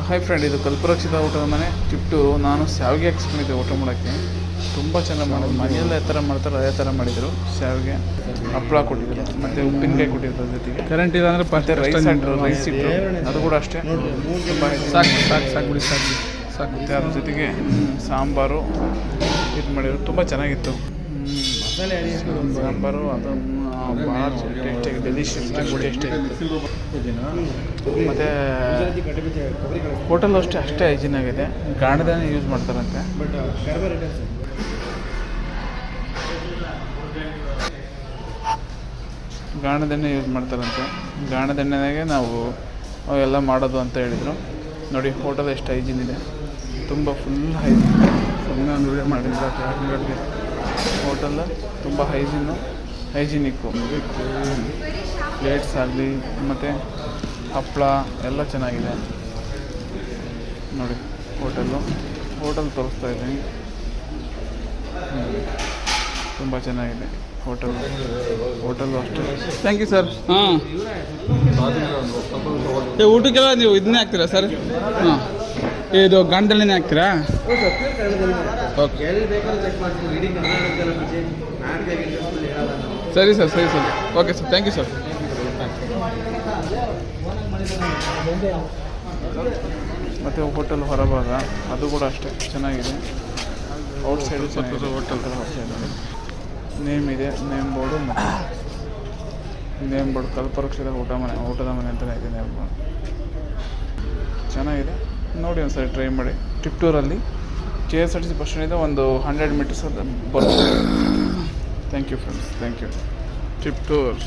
Hi friend, ಇದು ಕಲ್ಪರಕ್ಷಿತ ಊಟದ ಮನೆ ಟಿಪ್ಟೂರು. ನಾನು ಶಾವಿಗೆ ಹಾಕ್ಸ್ಕೊಂಡಿದ್ದೆ ಊಟ ಮಾಡೋಕ್ಕೆ. ತುಂಬ ಚೆನ್ನಾಗಿ ಮಾಡೋದು. ಮನೆಯೆಲ್ಲ ಯಾವ ಥರ ಮಾಡ್ತಾರೆ ಅದೇ ಥರ ಮಾಡಿದರು. ಶಾವಿಗೆ, ಹಪ್ಪಳ ಕೊಟ್ಟಿದ್ರು, ಮತ್ತು ಉಪ್ಪಿನಕಾಯಿ ಕೊಟ್ಟಿದ್ರು ಜೊತೆಗೆ. ಕರೆಂಟ್ ಇಲ್ಲ ಅಂದರೆ ಮತ್ತು ರೈಸ್ ಇಟ್ಟು ಅದು ಕೂಡ ಅಷ್ಟೇ ತುಂಬ ಸಾಕು ಮತ್ತು ಅದ್ರ ಜೊತೆಗೆ ಸಾಂಬಾರು ಇದು ಮಾಡಿದ್ರು. ತುಂಬ ಚೆನ್ನಾಗಿತ್ತು ಸಾಂಬಾರು. ಅದು ಭಾಳ ಟೇಸ್ಟಿಯಾಗಿ ಡೆಲಿಷಿಯಸ್ ಟೇಸ್ಟಿಯಾಗಿತ್ತು. ಮತ್ತು ಹೋಟೆಲ್ ಅಷ್ಟೇ ಹೈಜೀನ್ ಆಗಿದೆ. ಗಾಣದೆಣ್ಣೆ ಯೂಸ್ ಮಾಡ್ತಾರಂತೆ. ಗಾಣದೆಣ್ಣೆ ಯೂಸ್ ಮಾಡ್ತಾರಂತೆ. ಗಾಣದೆಣ್ಣೆಗೆ ನಾವು ಅವೆಲ್ಲ ಮಾಡೋದು ಅಂತ ಹೇಳಿದರು. ನೋಡಿ ಹೋಟೆಲ್ ಎಷ್ಟು ಹೈಜೀನ್ ಇದೆ. ತುಂಬ ಫುಲ್ ಹೈಜೀನ್ ಮಾಡಿದ್ರೆ ಹೋಟೆಲ್ ತುಂಬ ಹೈಜಿನಿಕ್ಕು. ಪ್ಲೇಟ್ಸ್ ಆಗಲಿ ಮತ್ತು ಹಪ್ಪಳ ಎಲ್ಲ ಚೆನ್ನಾಗಿದೆ. ನೋಡಿ ಹೋಟೆಲ್ ತೋರಿಸ್ತಾ ಇದ್ದೀನಿ. ತುಂಬ ಚೆನ್ನಾಗಿದೆ ಹೋಟೆಲ್ಲು ಅಷ್ಟೇ. Thank you sir. ಹಾಂ, ಊಟಕ್ಕೆಲ್ಲ ನೀವು ಇದನ್ನೇ ಹಾಕ್ತೀರಾ ಸರ್? ಹಾಂ, ಇದು ಗಾಣದೆಣ್ಣೆನೇ ಹಾಕ್ತೀರಾ? ಓಕೆ, ಸರಿ sir. Okay sir, thank you sir. ಮತ್ತು ಹೋಟೆಲ್ ಹೊರಭಾಗ ಅದು ಕೂಡ ಅಷ್ಟೇ ಚೆನ್ನಾಗಿದೆ. ಔಟ್ಸೈಡು ಚೆನ್ನಾಗಿದೆ. ಹೋಟೆಲ್ ಔಟ್ಸೈಡ್ ನೇಮ್ ಇದೆ, ನೇಮ್ ಬೋರ್ಡು ಕಲ್ಪವೃಕ್ಷದ ಊಟದ ಮನೆ ಅಂತಲೇ ಇದೆ ನೇಮ್ ಬೋರ್ಡ್. ಚೆನ್ನಾಗಿದೆ, ನೋಡಿ ಒಂದ್ಸರಿ ಟ್ರೈ ಮಾಡಿ. ಟಿಪ್ಟೂರಲ್ಲಿ KSRTC ಬಸ್ ಸ್ಟ್ಯಾಂಡಿಂದ ಒಂದು 100 ಮೀಟರ್ಸ್ ಬರುತ್ತೆ. Thank you friends, thank you. Tiptur.